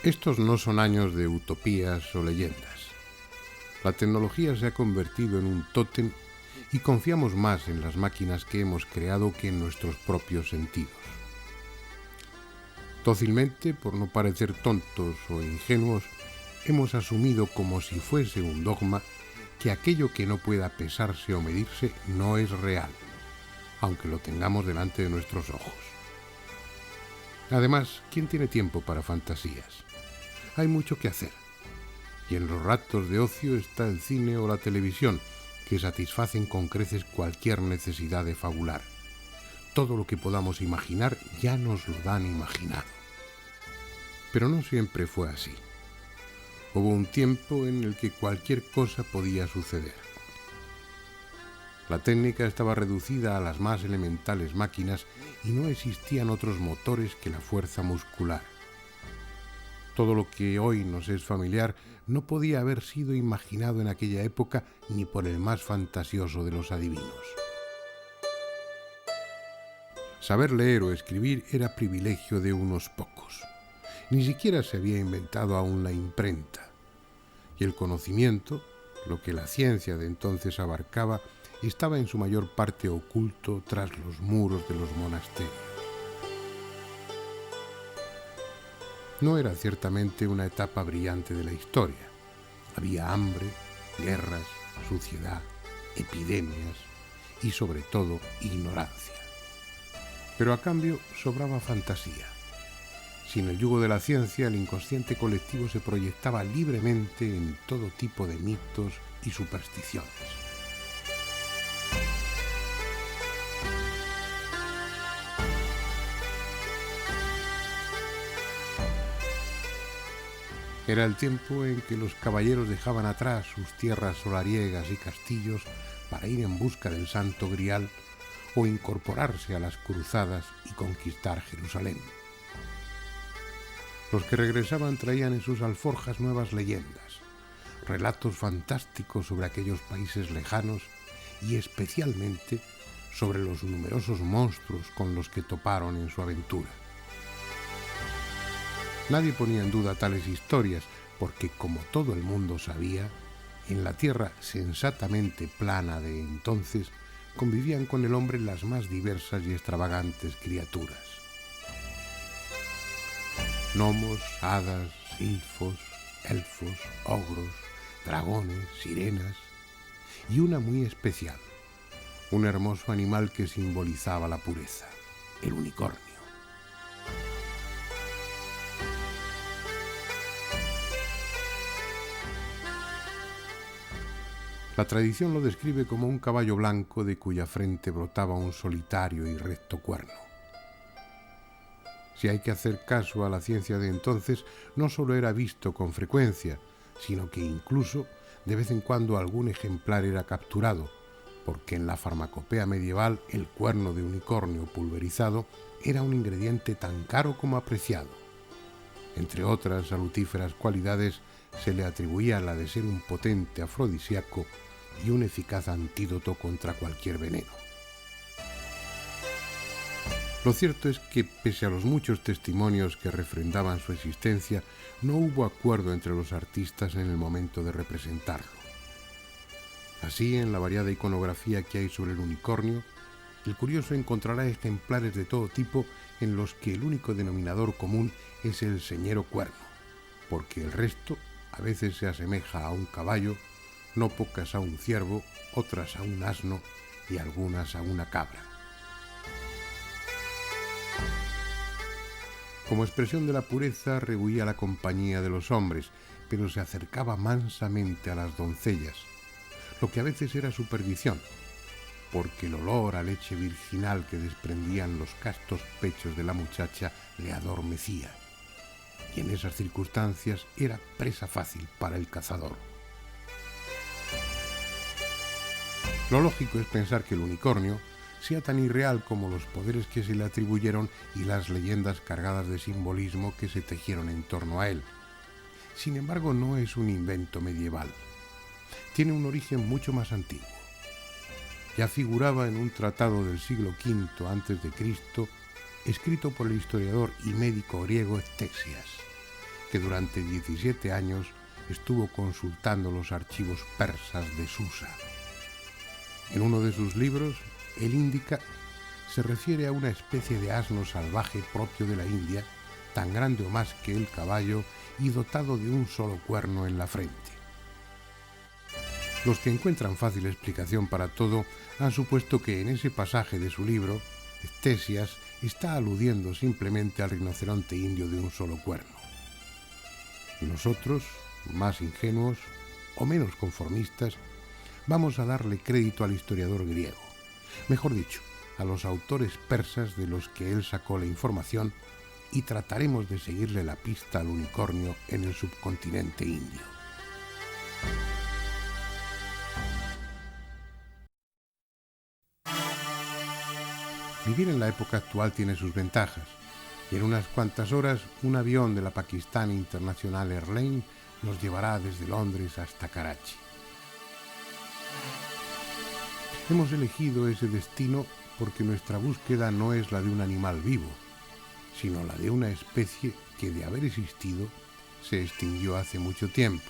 Estos no son años de utopías o leyendas. La tecnología se ha convertido en un tótem y confiamos más en las máquinas que hemos creado que en nuestros propios sentidos. Dócilmente, por no parecer tontos o ingenuos, hemos asumido como si fuese un dogma que aquello que no pueda pesarse o medirse no es real, aunque lo tengamos delante de nuestros ojos. Además, ¿quién tiene tiempo para fantasías? Hay mucho que hacer, y en los ratos de ocio está el cine o la televisión, que satisfacen con creces cualquier necesidad de fabular. Todo lo que podamos imaginar ya nos lo dan imaginado. Pero no siempre fue así. Hubo un tiempo en el que cualquier cosa podía suceder. La técnica estaba reducida a las más elementales máquinas y no existían otros motores que la fuerza muscular. Todo lo que hoy nos es familiar no podía haber sido imaginado en aquella época ni por el más fantasioso de los adivinos. Saber leer o escribir era privilegio de unos pocos. Ni siquiera se había inventado aún la imprenta. Y el conocimiento, lo que la ciencia de entonces abarcaba, estaba en su mayor parte oculto tras los muros de los monasterios. No era ciertamente una etapa brillante de la historia. Había hambre, guerras, suciedad, epidemias y, sobre todo, ignorancia. Pero a cambio sobraba fantasía. Sin el yugo de la ciencia, el inconsciente colectivo se proyectaba libremente en todo tipo de mitos y supersticiones. Era el tiempo en que los caballeros dejaban atrás sus tierras solariegas y castillos para ir en busca del Santo Grial o incorporarse a las cruzadas y conquistar Jerusalén. Los que regresaban traían en sus alforjas nuevas leyendas, relatos fantásticos sobre aquellos países lejanos y especialmente sobre los numerosos monstruos con los que toparon en su aventura. Nadie ponía en duda tales historias porque, como todo el mundo sabía, en la tierra sensatamente plana de entonces convivían con el hombre las más diversas y extravagantes criaturas. Gnomos, hadas, silfos, elfos, ogros, dragones, sirenas y una muy especial, un hermoso animal que simbolizaba la pureza, el unicornio. La tradición lo describe como un caballo blanco de cuya frente brotaba un solitario y recto cuerno. Si hay que hacer caso a la ciencia de entonces, no solo era visto con frecuencia, sino que incluso de vez en cuando algún ejemplar era capturado, porque en la farmacopea medieval el cuerno de unicornio pulverizado era un ingrediente tan caro como apreciado. Entre otras salutíferas cualidades, se le atribuía la de ser un potente afrodisíaco y un eficaz antídoto contra cualquier veneno. Lo cierto es que, pese a los muchos testimonios que refrendaban su existencia, no hubo acuerdo entre los artistas en el momento de representarlo. Así, en la variada iconografía que hay sobre el unicornio, el curioso encontrará ejemplares de todo tipo en los que el único denominador común es el señero cuerno, porque el resto a veces se asemeja a un caballo, no pocas a un ciervo, otras a un asno y algunas a una cabra. Como expresión de la pureza rehuía la compañía de los hombres, pero se acercaba mansamente a las doncellas, lo que a veces era su perdición, porque el olor a leche virginal que desprendían los castos pechos de la muchacha le adormecía, y en esas circunstancias era presa fácil para el cazador. Lo lógico es pensar que el unicornio sea tan irreal como los poderes que se le atribuyeron y las leyendas cargadas de simbolismo que se tejieron en torno a él. Sin embargo, no es un invento medieval. Tiene un origen mucho más antiguo. Ya figuraba en un tratado del siglo V a.C., escrito por el historiador y médico griego Ctesias, que durante 17 años estuvo consultando los archivos persas de Susa. En uno de sus libros, el Índica, se refiere a una especie de asno salvaje propio de la India, tan grande o más que el caballo y dotado de un solo cuerno en la frente. Los que encuentran fácil explicación para todo han supuesto que en ese pasaje de su libro, Ctesias está aludiendo simplemente al rinoceronte indio de un solo cuerno. Nosotros, más ingenuos o menos conformistas, vamos a darle crédito al historiador griego, mejor dicho, a los autores persas de los que él sacó la información, y trataremos de seguirle la pista al unicornio en el subcontinente indio. Vivir en la época actual tiene sus ventajas, y en unas cuantas horas un avión de la Pakistan International Airlines nos llevará desde Londres hasta Karachi. Hemos elegido ese destino porque nuestra búsqueda no es la de un animal vivo, sino la de una especie que, de haber existido, se extinguió hace mucho tiempo.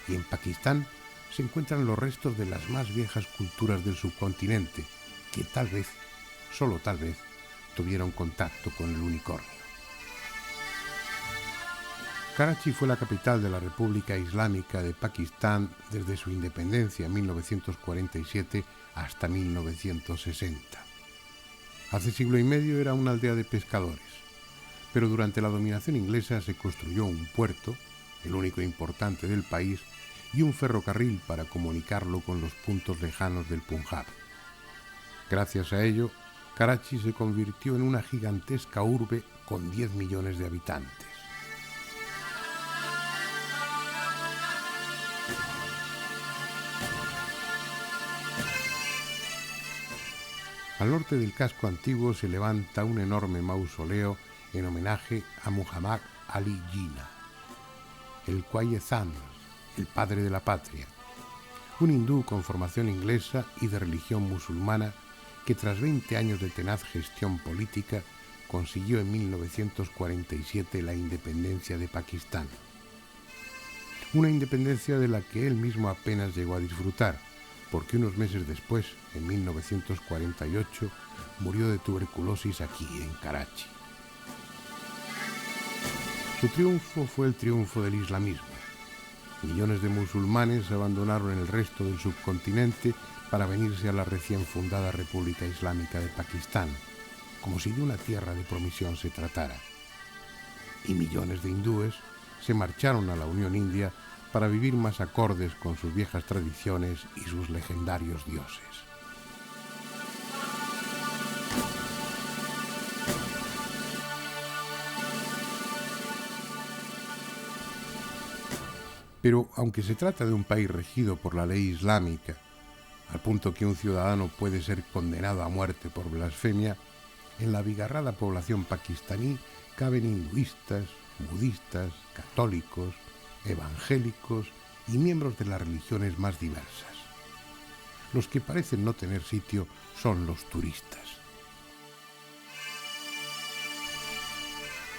Y en Pakistán se encuentran los restos de las más viejas culturas del subcontinente, que tal vez, solo tal vez, tuvieron contacto con el unicornio. Karachi fue la capital de la República Islámica de Pakistán desde su independencia en 1947 hasta 1960. Hace siglo y medio era una aldea de pescadores, pero durante la dominación inglesa se construyó un puerto, el único importante del país, y un ferrocarril para comunicarlo con los puntos lejanos del Punjab. Gracias a ello, Karachi se convirtió en una gigantesca urbe con 10 millones de habitantes. Al norte del casco antiguo se levanta un enorme mausoleo en homenaje a Muhammad Ali Jinnah, el Quaid-e-Azam, el padre de la patria, un hindú con formación inglesa y de religión musulmana que tras 20 años de tenaz gestión política consiguió en 1947 la independencia de Pakistán. Una independencia de la que él mismo apenas llegó a disfrutar, porque unos meses después, en 1948, murió de tuberculosis aquí, en Karachi. Su triunfo fue el triunfo del islamismo. Millones de musulmanes abandonaron el resto del subcontinente para venirse a la recién fundada República Islámica de Pakistán, como si de una tierra de promisión se tratara. Y millones de hindúes se marcharon a la Unión India para vivir más acordes con sus viejas tradiciones y sus legendarios dioses. Pero aunque se trata de un país regido por la ley islámica, al punto que un ciudadano puede ser condenado a muerte por blasfemia, en la abigarrada población pakistaní caben hinduistas, budistas, católicos, evangélicos y miembros de las religiones más diversas. Los que parecen no tener sitio son los turistas.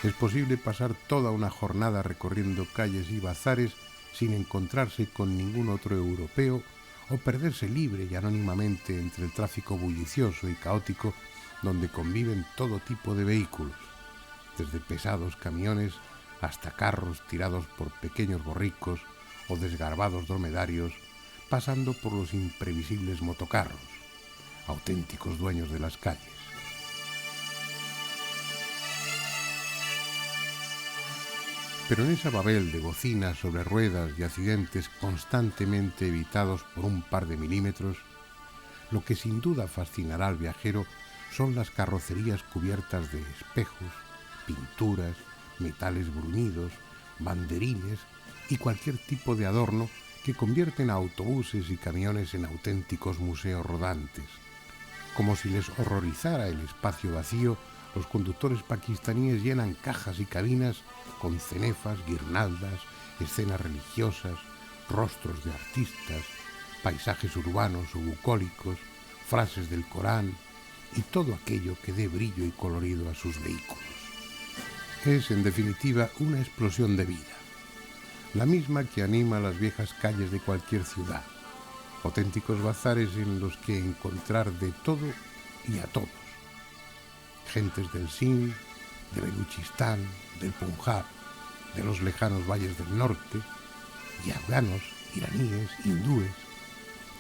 Es posible pasar toda una jornada recorriendo calles y bazares sin encontrarse con ningún otro europeo o perderse libre y anónimamente entre el tráfico bullicioso y caótico donde conviven todo tipo de vehículos, desde pesados camiones hasta carros tirados por pequeños borricos o desgarbados dromedarios, pasando por los imprevisibles motocarros, auténticos dueños de las calles. Pero en esa Babel de bocinas sobre ruedas y accidentes constantemente evitados por un par de milímetros, lo que sin duda fascinará al viajero son las carrocerías cubiertas de espejos, pinturas, metales bruñidos, banderines y cualquier tipo de adorno que convierten a autobuses y camiones en auténticos museos rodantes. Como si les horrorizara el espacio vacío, los conductores pakistaníes llenan cajas y cabinas con cenefas, guirnaldas, escenas religiosas, rostros de artistas, paisajes urbanos o bucólicos, frases del Corán y todo aquello que dé brillo y colorido a sus vehículos. Es, en definitiva, una explosión de vida, la misma que anima las viejas calles de cualquier ciudad, auténticos bazares en los que encontrar de todo y a todos, gentes del Sind, de Beluchistán, del Punjab, de los lejanos valles del norte, y afganos, iraníes, hindúes,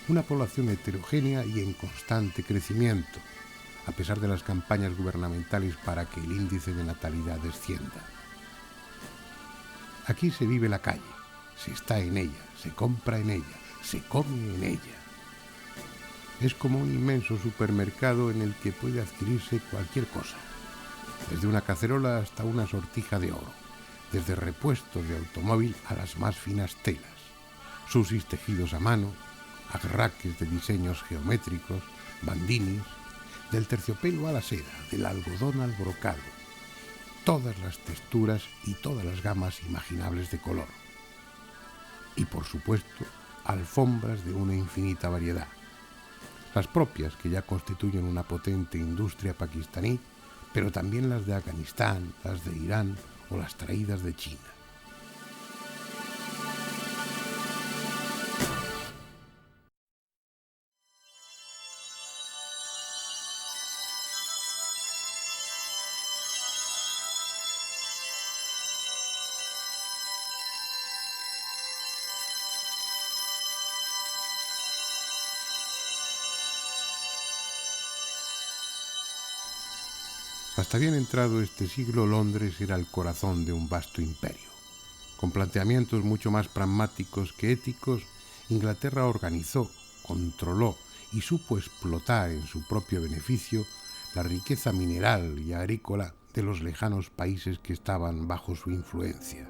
una población heterogénea y en constante crecimiento, a pesar de las campañas gubernamentales para que el índice de natalidad descienda. Aquí se vive la calle, se está en ella, se compra en ella, se come en ella. Es como un inmenso supermercado en el que puede adquirirse cualquier cosa, desde una cacerola hasta una sortija de oro, desde repuestos de automóvil a las más finas telas, susis tejidos a mano, agraques de diseños geométricos, bandinis, del terciopelo a la seda, del algodón al brocado, todas las texturas y todas las gamas imaginables de color. Y por supuesto, alfombras de una infinita variedad, las propias que ya constituyen una potente industria pakistaní, pero también las de Afganistán, las de Irán o las traídas de China. Hasta bien entrado este siglo, Londres era el corazón de un vasto imperio. Con planteamientos mucho más pragmáticos que éticos, Inglaterra organizó, controló y supo explotar en su propio beneficio la riqueza mineral y agrícola de los lejanos países que estaban bajo su influencia.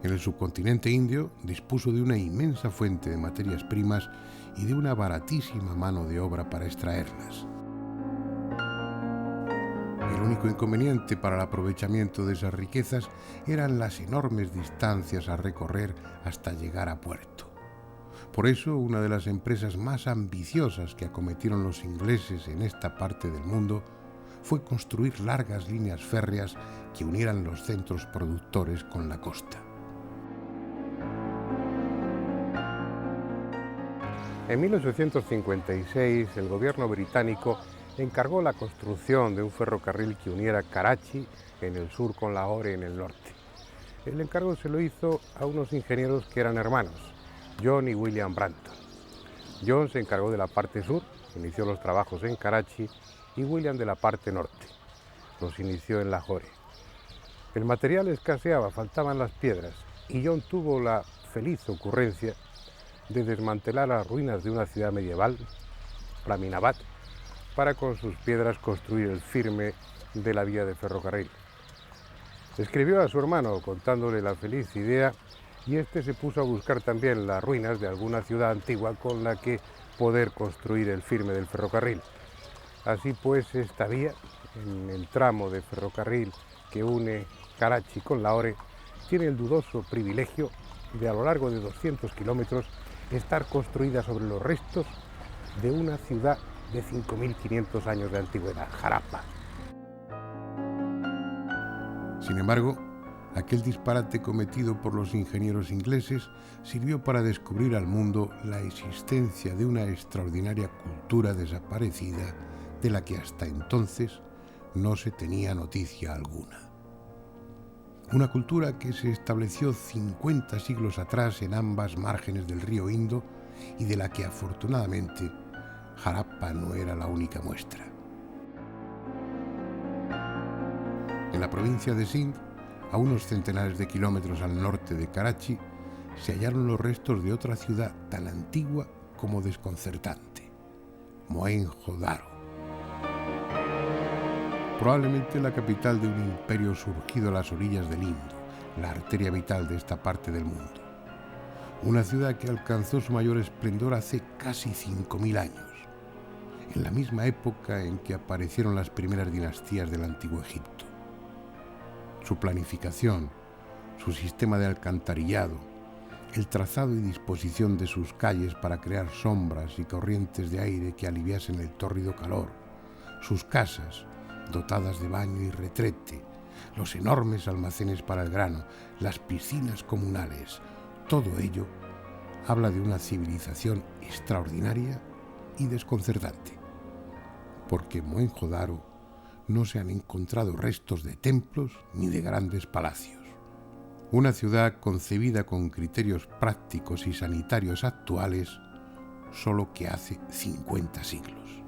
En el subcontinente indio dispuso de una inmensa fuente de materias primas y de una baratísima mano de obra para extraerlas. El único inconveniente para el aprovechamiento de esas riquezas eran las enormes distancias a recorrer hasta llegar a puerto. Por eso, una de las empresas más ambiciosas que acometieron los ingleses en esta parte del mundo fue construir largas líneas férreas que unieran los centros productores con la costa. En 1856, el gobierno británico encargó la construcción de un ferrocarril que uniera Karachi en el sur con Lahore en el norte. El encargo se lo hizo a unos ingenieros que eran hermanos, John y William Branton. John se encargó de la parte sur, inició los trabajos en Karachi, y William de la parte norte, los inició en Lahore. El material escaseaba, faltaban las piedras, y John tuvo la feliz ocurrencia de desmantelar las ruinas de una ciudad medieval, Raminabad, para con sus piedras construir el firme de la vía de ferrocarril. Escribió a su hermano contándole la feliz idea y este se puso a buscar también las ruinas de alguna ciudad antigua con la que poder construir el firme del ferrocarril. Así pues, esta vía, en el tramo de ferrocarril que une Karachi con Lahore, tiene el dudoso privilegio de a lo largo de 200 kilómetros estar construida sobre los restos de una ciudad de 5.500 años de antigüedad, Harappa. Sin embargo, aquel disparate cometido por los ingenieros ingleses sirvió para descubrir al mundo la existencia de una extraordinaria cultura desaparecida de la que hasta entonces no se tenía noticia alguna. Una cultura que se estableció 50 siglos atrás en ambas márgenes del río Indo y de la que afortunadamente Harappa no era la única muestra. En la provincia de Sind, a unos centenares de kilómetros al norte de Karachi, se hallaron los restos de otra ciudad tan antigua como desconcertante, Mohenjo-Daro. Probablemente la capital de un imperio surgido a las orillas del Indo, la arteria vital de esta parte del mundo. Una ciudad que alcanzó su mayor esplendor hace casi 5.000 años, en la misma época en que aparecieron las primeras dinastías del Antiguo Egipto. Su planificación, su sistema de alcantarillado, el trazado y disposición de sus calles para crear sombras y corrientes de aire que aliviasen el tórrido calor, sus casas, dotadas de baño y retrete, los enormes almacenes para el grano, las piscinas comunales, todo ello habla de una civilización extraordinaria y desconcertante, porque en Mohenjo-Daro no se han encontrado restos de templos ni de grandes palacios. Una ciudad concebida con criterios prácticos y sanitarios actuales, solo que hace 50 siglos.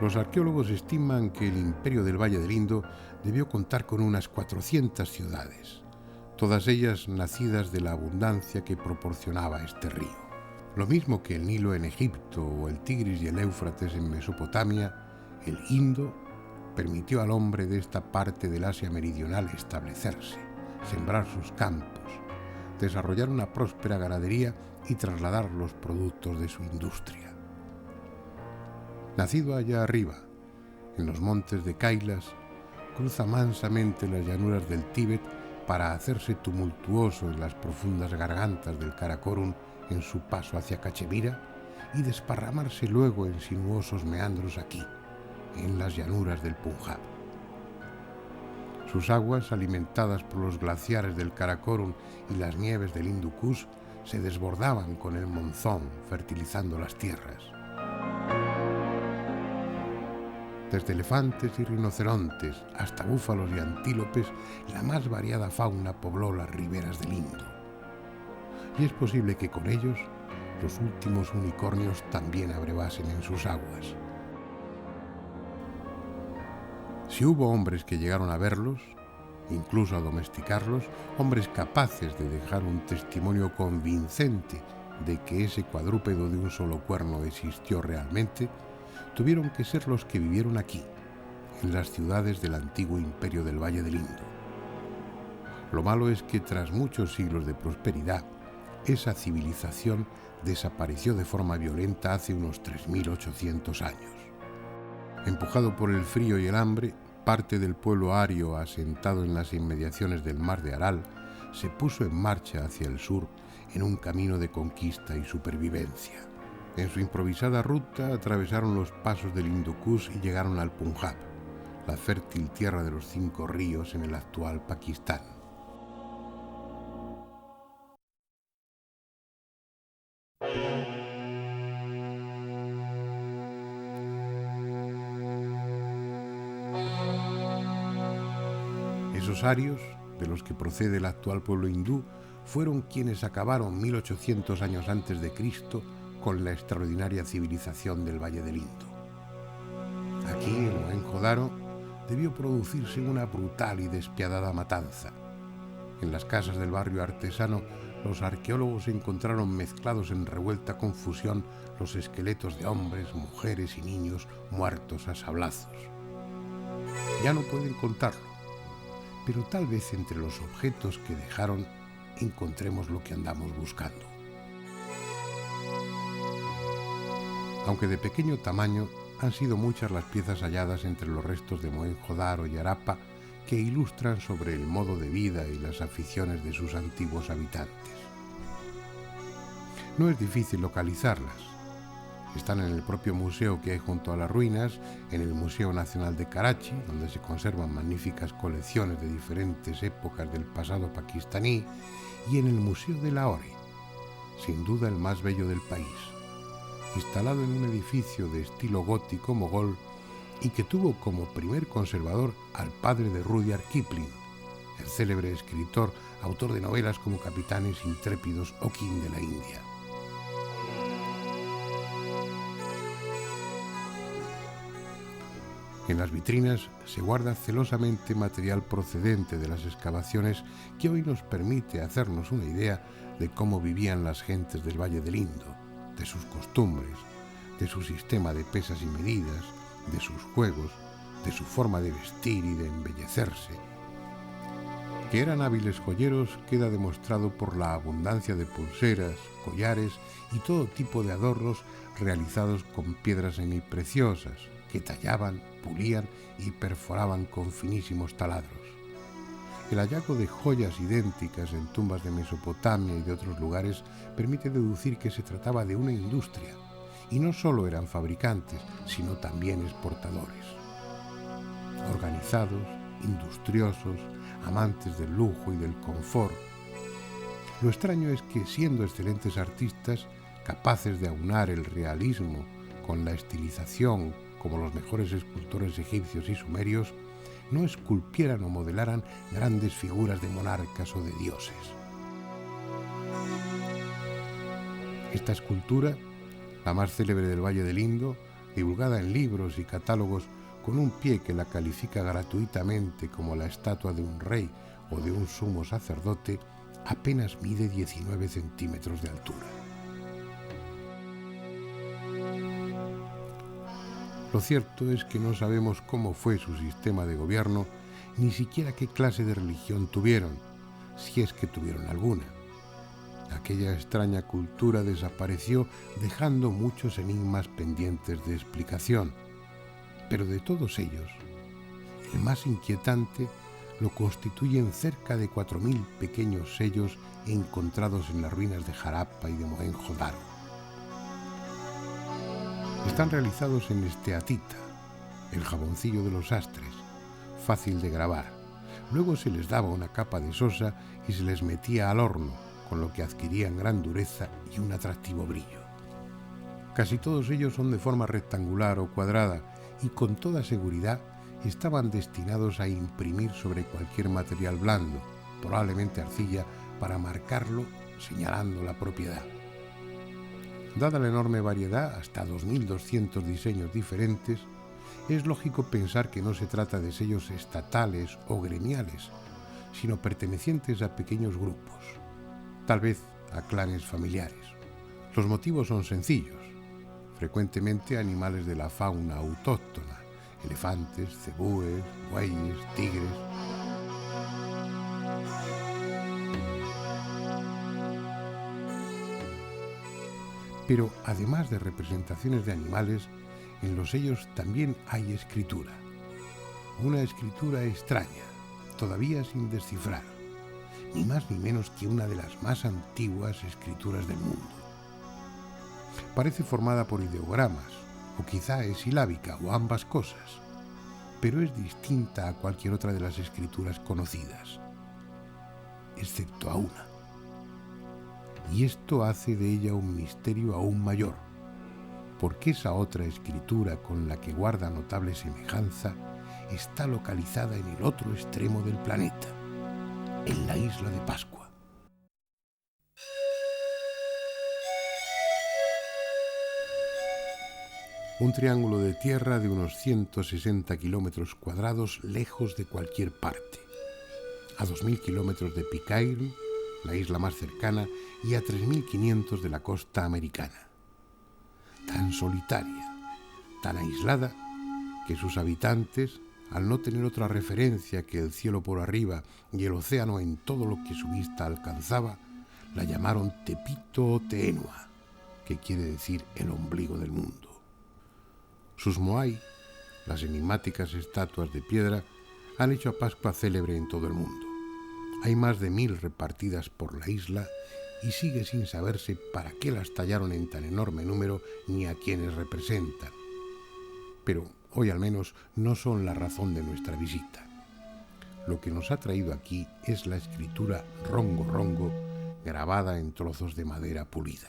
Los arqueólogos estiman que el imperio del Valle del Indo debió contar con unas 400 ciudades, todas ellas nacidas de la abundancia que proporcionaba este río. Lo mismo que el Nilo en Egipto o el Tigris y el Éufrates en Mesopotamia, el Indo permitió al hombre de esta parte del Asia meridional establecerse, sembrar sus campos, desarrollar una próspera ganadería y trasladar los productos de su industria. Nacido allá arriba, en los montes de Kailas, cruza mansamente las llanuras del Tíbet para hacerse tumultuoso en las profundas gargantas del Karakorum en su paso hacia Cachemira y desparramarse luego en sinuosos meandros aquí, en las llanuras del Punjab. Sus aguas, alimentadas por los glaciares del Karakorum y las nieves del Hindu Kush, se desbordaban con el monzón, fertilizando las tierras. Desde elefantes y rinocerontes hasta búfalos y antílopes, la más variada fauna pobló las riberas del Indo. Y es posible que con ellos los últimos unicornios también abrevasen en sus aguas. Si hubo hombres que llegaron a verlos, incluso a domesticarlos, hombres capaces de dejar un testimonio convincente de que ese cuadrúpedo de un solo cuerno existió realmente, tuvieron que ser los que vivieron aquí, en las ciudades del antiguo imperio del Valle del Indo. Lo malo es que tras muchos siglos de prosperidad, esa civilización desapareció de forma violenta hace unos 3.800 años. Empujado por el frío y el hambre, parte del pueblo ario asentado en las inmediaciones del mar de Aral se puso en marcha hacia el sur en un camino de conquista y supervivencia. En su improvisada ruta atravesaron los pasos del Hindu Kush y llegaron al Punjab, la fértil tierra de los 5 ríos en el actual Pakistán. Esos arios, de los que procede el actual pueblo hindú, fueron quienes acabaron 1800 años antes de Cristo con la extraordinaria civilización del Valle del Indo. Aquí, en Mohenjo-Daro, debió producirse una brutal y despiadada matanza. En las casas del barrio artesano, los arqueólogos encontraron mezclados en revuelta confusión los esqueletos de hombres, mujeres y niños muertos a sablazos. Ya no pueden contarlo, pero tal vez entre los objetos que dejaron encontremos lo que andamos buscando. Aunque de pequeño tamaño, han sido muchas las piezas halladas entre los restos de Mohenjo-Daro y Harappa que ilustran sobre el modo de vida y las aficiones de sus antiguos habitantes. No es difícil localizarlas. Están en el propio museo que hay junto a las ruinas, en el Museo Nacional de Karachi, donde se conservan magníficas colecciones de diferentes épocas del pasado pakistaní, y en el Museo de Lahore, sin duda el más bello del país, instalado en un edificio de estilo gótico mogol y que tuvo como primer conservador al padre de Rudyard Kipling, el célebre escritor, autor de novelas como Capitanes intrépidos o King de la India. En las vitrinas se guarda celosamente material procedente de las excavaciones que hoy nos permite hacernos una idea de cómo vivían las gentes del Valle del Indo, de sus costumbres, de su sistema de pesas y medidas, de sus juegos, de su forma de vestir y de embellecerse. Que eran hábiles joyeros queda demostrado por la abundancia de pulseras, collares y todo tipo de adornos realizados con piedras semipreciosas, que tallaban, pulían y perforaban con finísimos taladros. El hallazgo de joyas idénticas en tumbas de Mesopotamia y de otros lugares permite deducir que se trataba de una industria y no solo eran fabricantes, sino también exportadores. Organizados, industriosos, amantes del lujo y del confort. Lo extraño es que, siendo excelentes artistas, capaces de aunar el realismo con la estilización como los mejores escultores egipcios y sumerios, no esculpieran o modelaran grandes figuras de monarcas o de dioses. Esta escultura, la más célebre del Valle del Indo, divulgada en libros y catálogos con un pie que la califica gratuitamente como la estatua de un rey o de un sumo sacerdote, apenas mide 19 centímetros de altura. Lo cierto es que no sabemos cómo fue su sistema de gobierno, ni siquiera qué clase de religión tuvieron, si es que tuvieron alguna. Aquella extraña cultura desapareció dejando muchos enigmas pendientes de explicación. Pero de todos ellos, el más inquietante lo constituyen cerca de 4.000 pequeños sellos encontrados en las ruinas de Harappa y de Mohenjo-Daro. Están realizados en esteatita, el jaboncillo de los sastres, fácil de grabar. Luego se les daba una capa de sosa y se les metía al horno, con lo que adquirían gran dureza y un atractivo brillo. Casi todos ellos son de forma rectangular o cuadrada y con toda seguridad estaban destinados a imprimir sobre cualquier material blando, probablemente arcilla, para marcarlo señalando la propiedad. Dada la enorme variedad, hasta 2.200 diseños diferentes, es lógico pensar que no se trata de sellos estatales o gremiales, sino pertenecientes a pequeños grupos, tal vez a clanes familiares. Los motivos son sencillos, frecuentemente animales de la fauna autóctona, elefantes, cebúes, bueyes, tigres. Pero además de representaciones de animales, en los sellos también hay escritura. Una escritura extraña, todavía sin descifrar, ni más ni menos que una de las más antiguas escrituras del mundo. Parece formada por ideogramas, o quizá es silábica, o ambas cosas, pero es distinta a cualquier otra de las escrituras conocidas, excepto a una. Y esto hace de ella un misterio aún mayor, porque esa otra escritura con la que guarda notable semejanza está localizada en el otro extremo del planeta, en la isla de Pascua. Un triángulo de tierra de unos 160 kilómetros cuadrados lejos de cualquier parte, a 2.000 kilómetros de Pitcairn, la isla más cercana, y a 3.500 de la costa americana. Tan solitaria, tan aislada, que sus habitantes, al no tener otra referencia que el cielo por arriba y el océano en todo lo que su vista alcanzaba, la llamaron Tepito o Teenua, que quiere decir el ombligo del mundo. Sus moai, las enigmáticas estatuas de piedra, han hecho a Pascua célebre en todo el mundo. Hay más de 1.000 repartidas por la isla y sigue sin saberse para qué las tallaron en tan enorme número ni a quiénes representan. Pero hoy al menos no son la razón de nuestra visita. Lo que nos ha traído aquí es la escritura Rongo Rongo, grabada en trozos de madera pulida.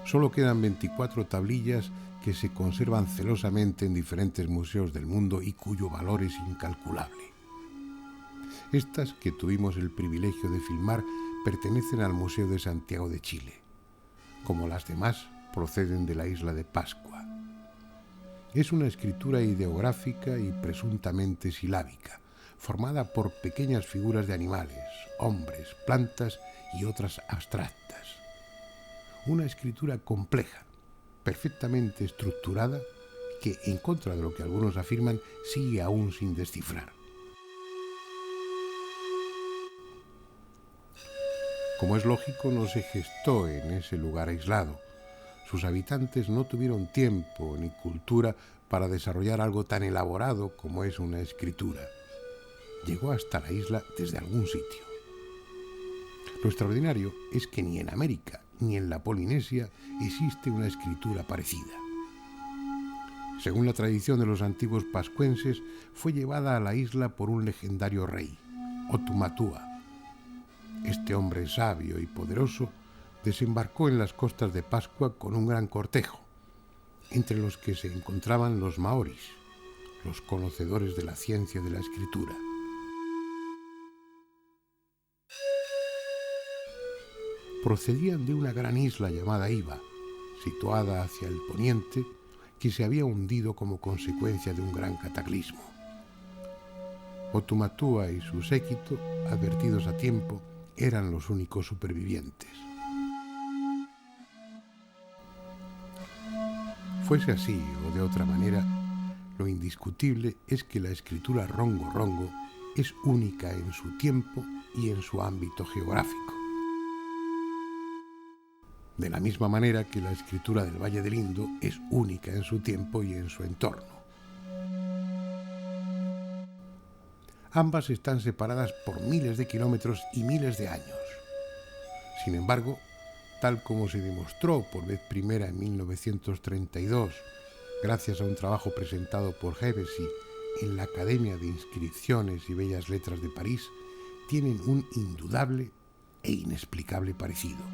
Solo quedan 24 tablillas que se conservan celosamente en diferentes museos del mundo y cuyo valor es incalculable. Estas, que tuvimos el privilegio de filmar, pertenecen al Museo de Santiago de Chile. Como las demás, proceden de la isla de Pascua. Es una escritura ideográfica y presuntamente silábica, formada por pequeñas figuras de animales, hombres, plantas y otras abstractas. Una escritura compleja, perfectamente estructurada, que, en contra de lo que algunos afirman, sigue aún sin descifrar. Como es lógico, no se gestó en ese lugar aislado. Sus habitantes no tuvieron tiempo ni cultura para desarrollar algo tan elaborado como es una escritura. Llegó hasta la isla desde algún sitio. Lo extraordinario es que ni en América ni en la Polinesia existe una escritura parecida. Según la tradición de los antiguos pascuenses, fue llevada a la isla por un legendario rey, Otumatua. Este hombre sabio y poderoso desembarcó en las costas de Pascua con un gran cortejo, entre los que se encontraban los maoris, los conocedores de la ciencia de la escritura. Procedían de una gran isla llamada Iva, situada hacia el poniente, que se había hundido como consecuencia de un gran cataclismo. Otumatua y su séquito, advertidos a tiempo, eran los únicos supervivientes. Fuese así o de otra manera, lo indiscutible es que la escritura rongo-rongo es única en su tiempo y en su ámbito geográfico. De la misma manera que la escritura del Valle del Indo es única en su tiempo y en su entorno. Ambas están separadas por miles de kilómetros y miles de años. Sin embargo, tal como se demostró por vez primera en 1932, gracias a un trabajo presentado por Hevesy en la Academia de Inscripciones y Bellas Letras de París, tienen un indudable e inexplicable parecido.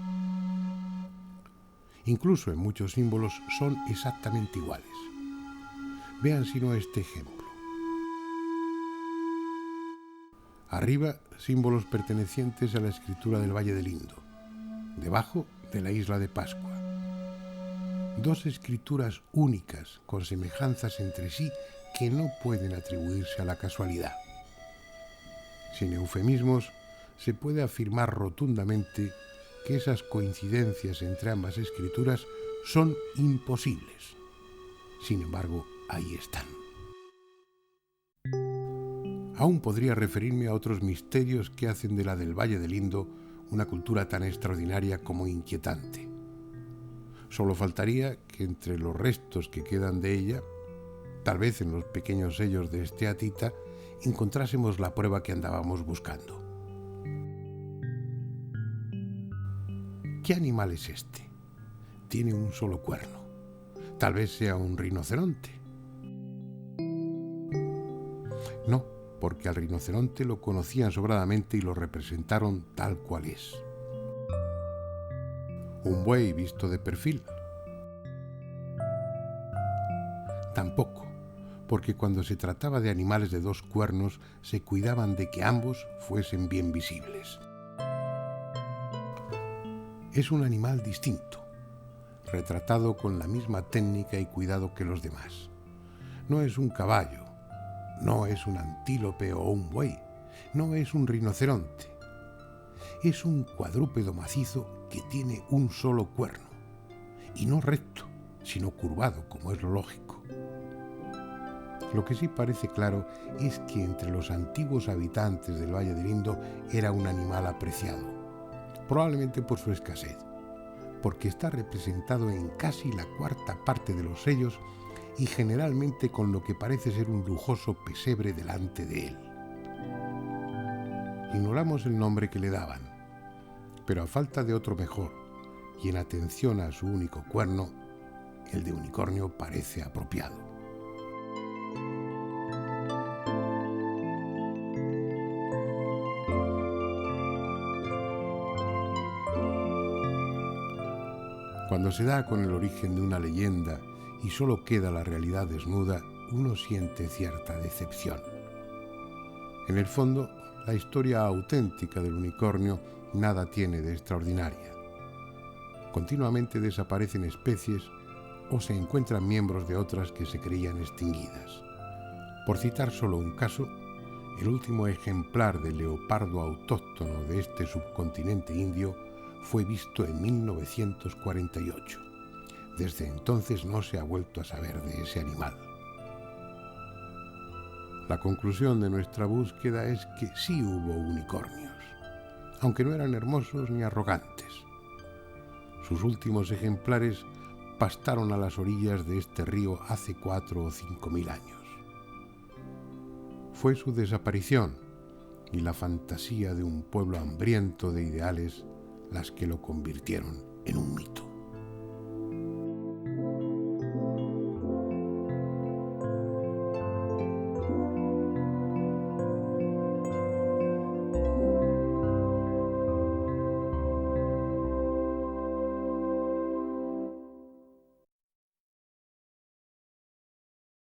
Incluso en muchos símbolos son exactamente iguales. Vean si no este ejemplo. Arriba, símbolos pertenecientes a la escritura del Valle del Indo. Debajo, de la isla de Pascua. Dos escrituras únicas con semejanzas entre sí que no pueden atribuirse a la casualidad. Sin eufemismos, se puede afirmar rotundamente que esas coincidencias entre ambas escrituras son imposibles. Sin embargo, ahí están. Aún podría referirme a otros misterios que hacen de la del Valle del Indo una cultura tan extraordinaria como inquietante. Solo faltaría que entre los restos que quedan de ella, tal vez en los pequeños sellos de esteatita, encontrásemos la prueba que andábamos buscando. ¿Qué animal es este? Tiene un solo cuerno. Tal vez sea un rinoceronte. No, porque al rinoceronte lo conocían sobradamente y lo representaron tal cual es. ¿Un buey visto de perfil? Tampoco, porque cuando se trataba de animales de dos cuernos se cuidaban de que ambos fuesen bien visibles. Es un animal distinto, retratado con la misma técnica y cuidado que los demás. No es un caballo, no es un antílope o un buey, no es un rinoceronte. Es un cuadrúpedo macizo que tiene un solo cuerno, y no recto, sino curvado, como es lo lógico. Lo que sí parece claro es que entre los antiguos habitantes del Valle del Indo era un animal apreciado, probablemente por su escasez, porque está representado en casi la cuarta parte de los sellos y generalmente con lo que parece ser un lujoso pesebre delante de él. Ignoramos el nombre que le daban, pero a falta de otro mejor, y en atención a su único cuerno, el de unicornio parece apropiado. Cuando se da con el origen de una leyenda y solo queda la realidad desnuda, uno siente cierta decepción. En el fondo, la historia auténtica del unicornio nada tiene de extraordinaria. Continuamente desaparecen especies o se encuentran miembros de otras que se creían extinguidas. Por citar solo un caso, el último ejemplar de leopardo autóctono de este subcontinente indio fue visto en 1948. Desde entonces no se ha vuelto a saber de ese animal. La conclusión de nuestra búsqueda es que sí hubo unicornios, aunque no eran hermosos ni arrogantes. Sus últimos ejemplares pastaron a las orillas de este río hace 4 o 5 mil años. Fue su desaparición y la fantasía de un pueblo hambriento de ideales las que lo convirtieron en un mito.